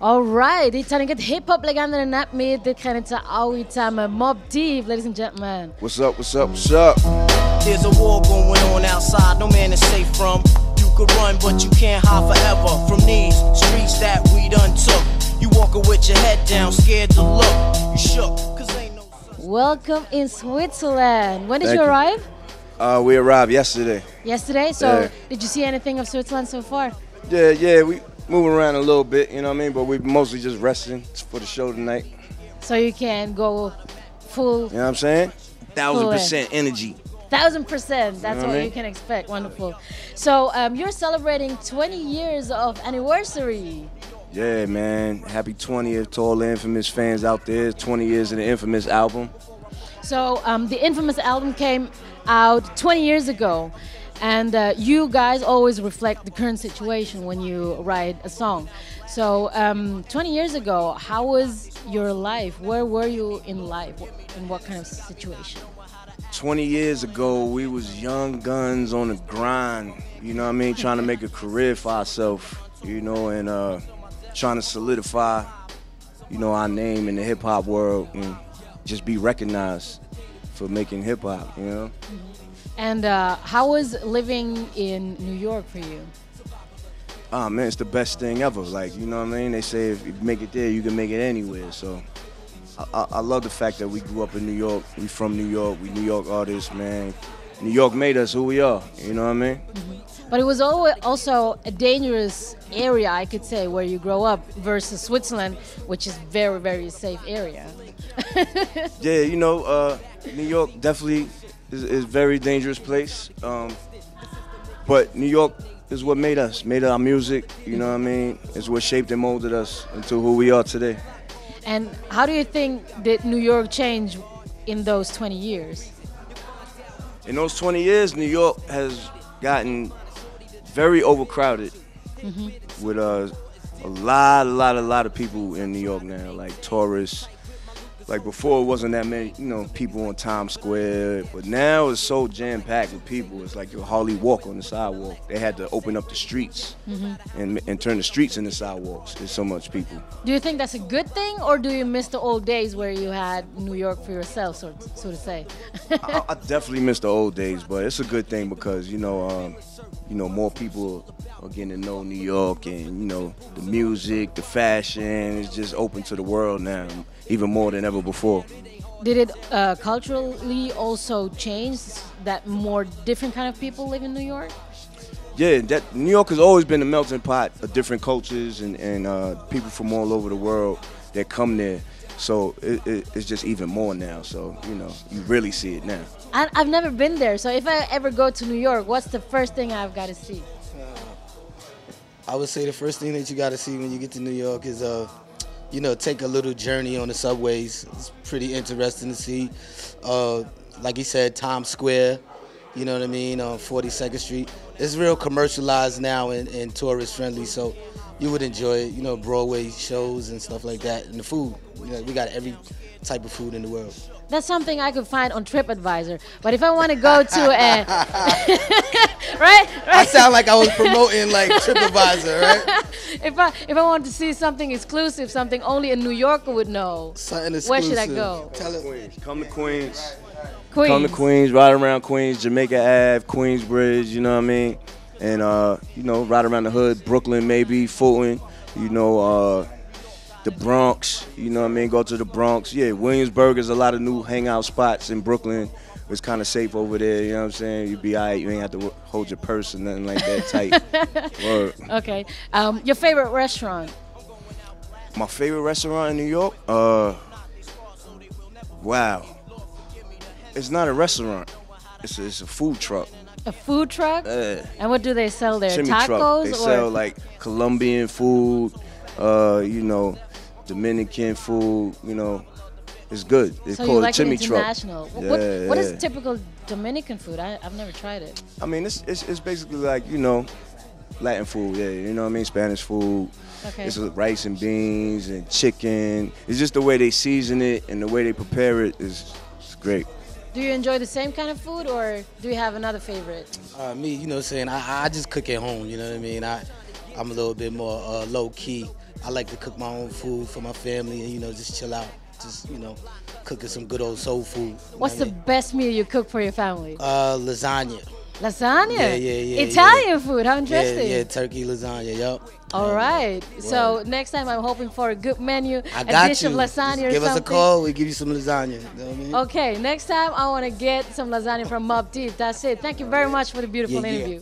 Alright, dit zijn het hip-hop-legenden en net mee. Dit gaan het oude samen. Mobb Deep, ladies and gentlemen. What's up, what's up, what's up? There's a war going on outside, no man is safe from. You could run, but you can't hide forever from these streets that we done took. You walking with your head down, scared to look. You shook, cause ain't no... Welcome in Switzerland. When did Thank you you. arrive? We arrived yesterday. Yesterday? So, Yeah. did you see anything of Switzerland so far? Yeah, we moving around a little bit, you know what I mean? But we mostly just resting for the show tonight. So you can go full... You know what I'm saying? 1000% energy. 1000%, that's You know what what I mean? you can expect. Wonderful. So you're celebrating 20 years of anniversary. Yeah, man. Happy 20th to all the Infamous fans out there. 20 years of the Infamous album. So the Infamous album came out 20 years ago, and you guys always reflect the current situation when you write a song. So 20 years ago, how was your life? Where were you in life? In what kind of situation? 20 years ago, we was young guns on the grind, you know what I mean? Trying to make a career for ourselves, you know, and trying to solidify, you know, our name in the hip-hop world and just be recognized for making hip-hop, you know? And how was living in New York for you? Oh man, it's the best thing ever. Like, you know what I mean? They say if you make it there, you can make it anywhere. So I love the fact that we grew up in New York. We from New York. We New York artists, man. New York made us who we are. You know what I mean? But it was always also a dangerous area, I could say, where you grow up versus Switzerland, which is very, very safe area. Yeah, you know, New York definitely is a very dangerous place. But New York is what made us, made our music, you know what I mean? It's what shaped and molded us into who we are today. And how do you think did New York change in those 20 years? In those 20 years, New York has gotten very overcrowded with a lot of people in New York now, like tourists. Like before, it wasn't that many, you know, people on Times Square, but now it's so jam-packed with people. It's like you hardly walk on the sidewalk. They had to open up the streets and turn the streets into sidewalks. There's so much people. Do you think that's a good thing, or do you miss the old days where you had New York for yourself, so to say? I definitely miss the old days, but it's a good thing because you know, more people are getting to know New York, and you know, the music, the fashion is just open to the world now, even more than ever before. Did it culturally also change that more different kind of people live in New York? Yeah, that New York has always been a melting pot of different cultures and people from all over the world that come there. So it's just even more now. So, you know, you really see it now. I've never been there, so if I ever go to New York, what's the first thing I've got to see? I would say the first thing that you got to see when you get to New York is, you know, take a little journey on the subways. It's pretty interesting to see. Like he said, Times Square, you know what I mean, on 42nd Street. It's real commercialized now and tourist friendly, so you would enjoy it, you know, Broadway shows and stuff like that. And the food, you know, we got every type of food in the world. That's something I could find on TripAdvisor. But if I want to go to a... right? I sound like I was promoting like TripAdvisor, right? If I want to see something exclusive, something only a New Yorker would know, Something exclusive. where should I go? Tell it. Queens. Come to Queens. Queens. Come to Queens, right around Queens, Jamaica Ave, Queensbridge, you know what I mean? And, you know, right around the hood, Brooklyn maybe, Fulton, you know, the Bronx, you know what I mean? Go to the Bronx. Yeah, Williamsburg is a lot of new hangout spots in Brooklyn. It's kind of safe over there, you know what I'm saying? You be all right, you ain't have to hold your purse or nothing like that tight. Word. Okay. Your favorite restaurant? My favorite restaurant in New York? Wow. It's not a restaurant. It's a food truck. A food truck? And what do they sell there? Chimney Tacos? truck. They or? sell like Colombian food, you know, Dominican food, you know. It's good. It's so called you like a chimney it truck. international. Yeah, what is yeah. typical Dominican food? I've never tried it. I mean, it's basically like, you know, Latin food, yeah, you know what I mean? Spanish food. Okay. It's rice and beans and chicken. It's just the way they season it and the way they prepare it is great. Do you enjoy the same kind of food, or do you have another favorite? Me, you know what I'm saying, I just cook at home, you know what I mean? I'm a little bit more low-key. I like to cook my own food for my family and, you know, just chill out. Just, you know, cooking some good old soul food. What's the best meal you cook for your family? Lasagna. Lasagna? Yeah. Italian food, how interesting. Yeah, turkey lasagna, yup. All right. So next time I'm hoping for a good menu, I got a dish of lasagna or give something. us a call, we give you some lasagna. You know what I mean? Okay, next time I want to get some lasagna from Mobb Deep. That's it. Thank you very much for the beautiful interview.